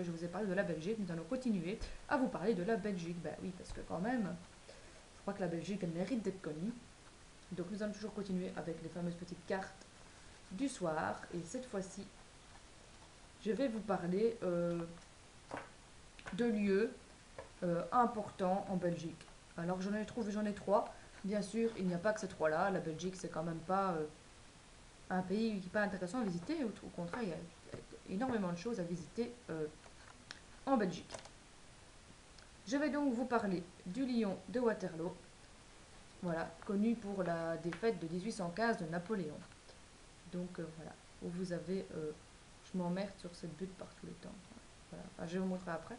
je vous ai parlé de la Belgique, nous allons continuer à vous parler de la Belgique. Ben oui, parce que quand même, je crois que la Belgique, elle mérite d'être connue. Donc nous allons toujours continuer avec les fameuses petites cartes du soir. Et cette fois-ci, je vais vous parler de lieux importants en Belgique. Alors j'en ai trois. Bien sûr, il n'y a pas que ces trois-là. La Belgique, c'est quand même pas un pays qui n'est pas intéressant à visiter. Au contraire, il y a énormément de choses à visiter en Belgique. Je vais donc vous parler du lion de Waterloo, voilà, connu pour la défaite de 1815 de Napoléon. Donc voilà, où vous avez, je m'emmerde sur cette butte par tous les temps. Voilà. Enfin, je vais vous montrer après.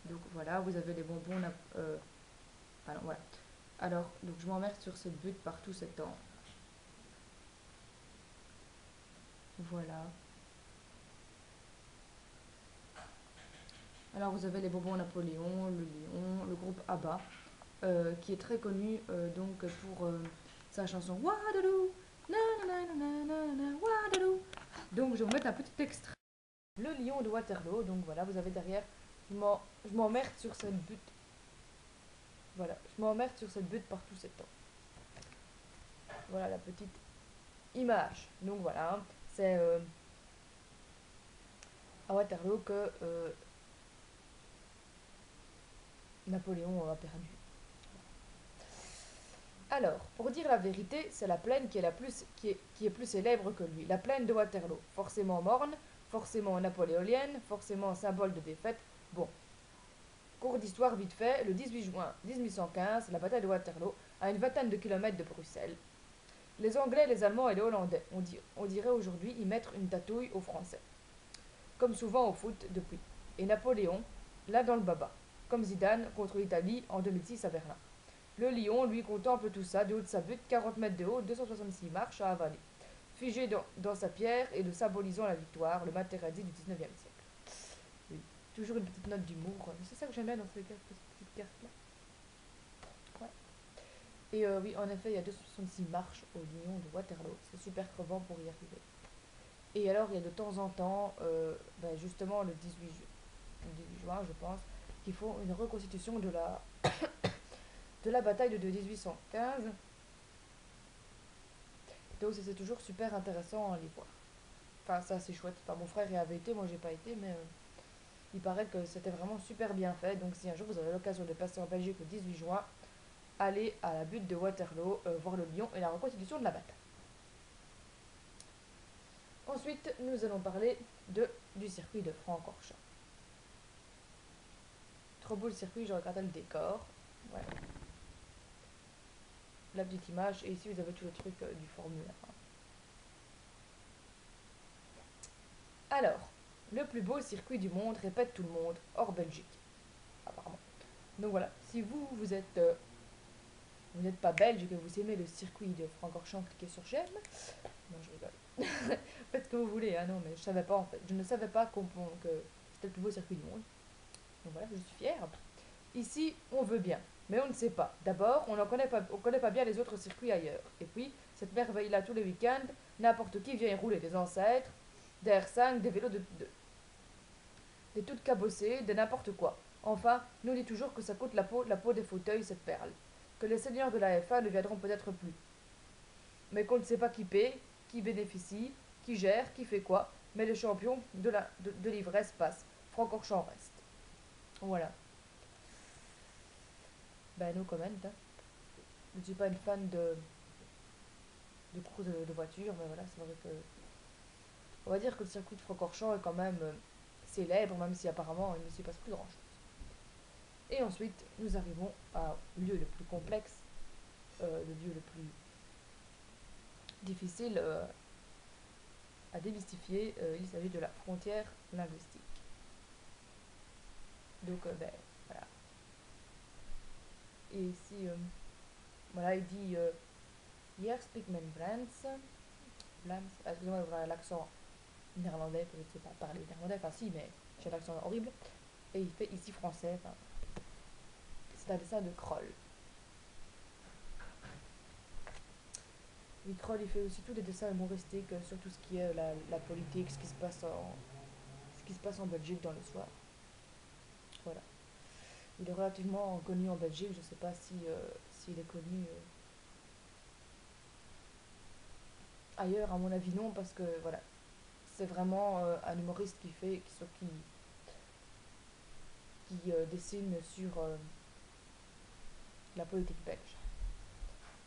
Donc voilà, vous avez les bonbons. Alors voilà. Alors, donc je m'emmerde sur cette butte par tout ce temps. Voilà. Alors vous avez les bonbons Napoléon, le lion, le groupe ABBA, qui est très connu donc pour sa chanson Waterloo, na na na na na na Waterloo. Donc je vais vous mettre un petit extrait. Le lion de Waterloo, donc voilà, vous avez derrière, je m'emmerde sur cette butte. Voilà, je m'emmerde sur cette butte par tout ce temps. Voilà la petite image. Donc voilà, c'est à Waterloo que Napoléon a perdu. Alors, pour dire la vérité, c'est la plaine qui est plus célèbre que lui. La plaine de Waterloo, forcément morne, forcément napoléonienne, forcément symbole de défaite. Bon, cours d'histoire vite fait, le 18 juin 1815, la bataille de Waterloo, à une vingtaine de kilomètres de Bruxelles. Les Anglais, les Allemands et les Hollandais, on dirait aujourd'hui y mettre une tatouille aux Français. Comme souvent au foot depuis. Et Napoléon, là dans le baba. Comme Zidane contre l'Italie en 2006 à Berlin. Le lion, lui, contemple tout ça de haut de sa butte, 40 mètres de haut, 266 marches à avaler. Figé dans sa pierre et le symbolisant la victoire, le Materazzi du 19e siècle. Oui. Toujours une petite note d'humour. C'est ça que j'aime bien dans ces petites cartes-là. Ouais. Et oui, en effet, il y a 266 marches au lion de Waterloo. C'est super crevant pour y arriver. Et alors, il y a de temps en temps, justement le 18 juin, je pense, qu'il faut une reconstitution de la bataille de 1815. Donc c'est toujours super intéressant à les voir. Enfin, ça c'est chouette. Enfin, mon frère y avait été, moi j'ai pas été, mais il paraît que c'était vraiment super bien fait. Donc si un jour vous avez l'occasion de passer en Belgique le 18 juin, allez à la butte de Waterloo, voir le lion et la reconstitution de la bataille. Ensuite, nous allons parler du circuit de Francorchamps. Trop beau le circuit, je regardais le décor. Voilà. La petite image, et ici vous avez tout le truc du Formule 1. Alors, le plus beau circuit du monde, répète tout le monde, hors Belgique, apparemment. Donc voilà, si vous n'êtes pas belge et que vous aimez le circuit de Francorchamps, cliquez sur j'aime. Non, je rigole. Faites ce que vous voulez, hein, non, mais je savais pas en fait. Je ne savais pas que c'était le plus beau circuit du monde. Donc voilà, je suis fière. Ici, on veut bien, mais on ne sait pas. D'abord, on connaît pas bien les autres circuits ailleurs. Et puis, cette merveille-là tous les week-ends, n'importe qui vient y rouler des ancêtres, des R5, des vélos des toutes cabossées, de n'importe quoi. Enfin, nous dit toujours que ça coûte la peau des fauteuils, cette perle. Que les seigneurs de la FA ne viendront peut-être plus. Mais qu'on ne sait pas qui paie, qui bénéficie, qui gère, qui fait quoi. Mais les champions de l'ivresse passent. Francorchamps reste. Voilà. Ben, no comment. Hein. Je ne suis pas une fan de course de voiture, mais voilà, c'est vrai que. On va dire que le circuit de Francorchamps est quand même célèbre, même si apparemment il ne s'y passe plus grand-chose. Et ensuite, nous arrivons au lieu le plus complexe, le lieu le plus difficile à démystifier. Il s'agit de la frontière linguistique. Donc, voilà. Et ici, voilà, il dit Hier speak men Vlaams. Excusez-moi d'avoir l'accent néerlandais, que je ne sais pas parler néerlandais. Enfin, si, mais j'ai l'accent horrible. Et il fait ici français. Enfin, c'est un dessin de Kroll. Oui, Kroll, il fait aussi tous des dessins humoristiques sur tout ce qui est la politique, ce qui se passe en Belgique dans le soir. Voilà. Il est relativement connu en Belgique, je sais pas si s'il est connu ailleurs, à mon avis non, parce que voilà, c'est vraiment un humoriste qui dessine sur la politique belge.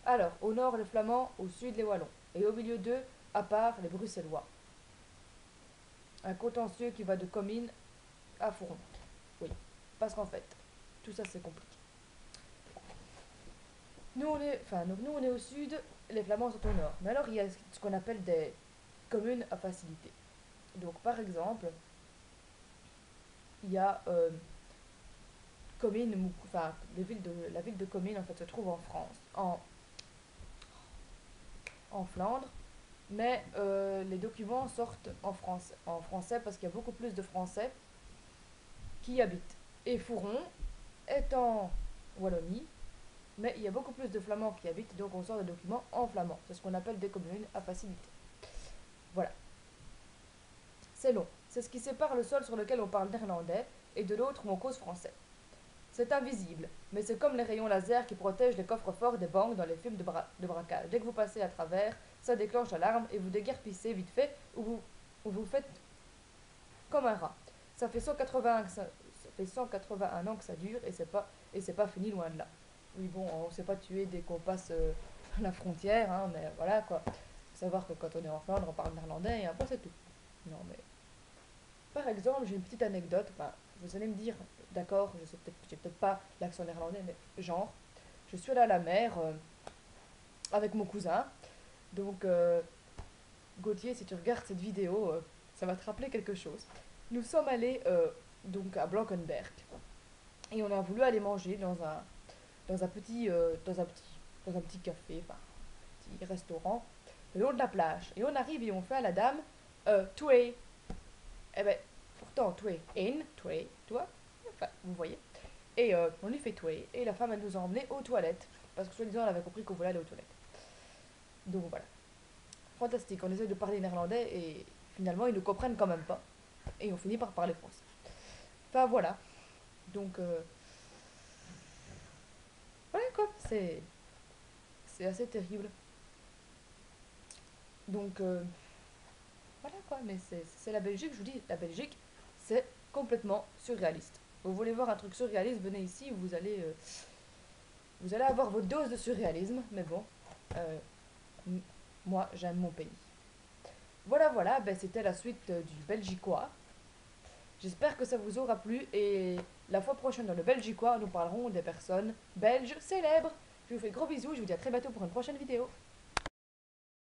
Alors, au nord les Flamands, au sud les Wallons, et au milieu d'eux, à part les Bruxellois. Un contentieux qui va de Comines à Fourmont. Oui, parce qu'en fait, tout ça c'est compliqué. Nous on est au sud, les Flamands sont au nord. Mais alors il y a ce qu'on appelle des communes à facilité. Donc par exemple, il y a Comines, enfin la ville de Comines en fait se trouve en France, en Flandre, mais les documents sortent en français parce qu'il y a beaucoup plus de Français qui y habitent. Et Fouron est en Wallonie, mais il y a beaucoup plus de Flamands qui y habitent, donc on sort des documents en flamand. C'est ce qu'on appelle des communes à facilité. Voilà, c'est long. C'est ce qui sépare le sol sur lequel on parle néerlandais et de l'autre où on cause français. C'est invisible, mais c'est comme les rayons laser qui protègent les coffres forts des banques dans les films de braquage. Dès que vous passez à travers, ça déclenche l'alarme et vous déguerpissez vite fait ou vous faites comme un rat. Ça fait 181 ans que ça dure et c'est pas fini loin de là. Oui, bon, on ne s'est pas tué dès qu'on passe la frontière, hein, mais voilà quoi. Faut savoir que quand on est en Flandre, on parle néerlandais et après c'est tout. Non, mais par exemple, j'ai une petite anecdote. Enfin, vous allez me dire, d'accord, je sais peut-être, j'ai peut-être pas l'accent néerlandais, mais genre, je suis allée à la mer avec mon cousin. Donc, Gauthier, si tu regardes cette vidéo, ça va te rappeler quelque chose. Nous sommes allés donc à Blankenberg et on a voulu aller manger dans un petit, dans un petit café, enfin, un petit restaurant le long de la plage. Et on arrive et on fait à la dame, Toué. Eh ben, pourtant, Toué, in, Toué, toi, enfin, vous voyez. Et on lui fait Toué. Et la femme, elle nous a emmenés aux toilettes. Parce que soi-disant, elle avait compris qu'on voulait aller aux toilettes. Donc voilà. Fantastique. On essaie de parler néerlandais et finalement, ils ne comprennent quand même pas. Et on finit par parler français. Enfin voilà. Donc, voilà quoi. C'est assez terrible. Donc, voilà quoi. Mais c'est la Belgique. Je vous dis, la Belgique, c'est complètement surréaliste. Vous voulez voir un truc surréaliste, venez ici, vous allez avoir votre dose de surréalisme, mais bon, euh, moi j'aime mon pays. Voilà, voilà, ben, c'était la suite du Belgicois. J'espère que ça vous aura plu et la fois prochaine dans le Belgicois, nous parlerons des personnes belges célèbres. Je vous fais gros bisous, je vous dis à très bientôt pour une prochaine vidéo.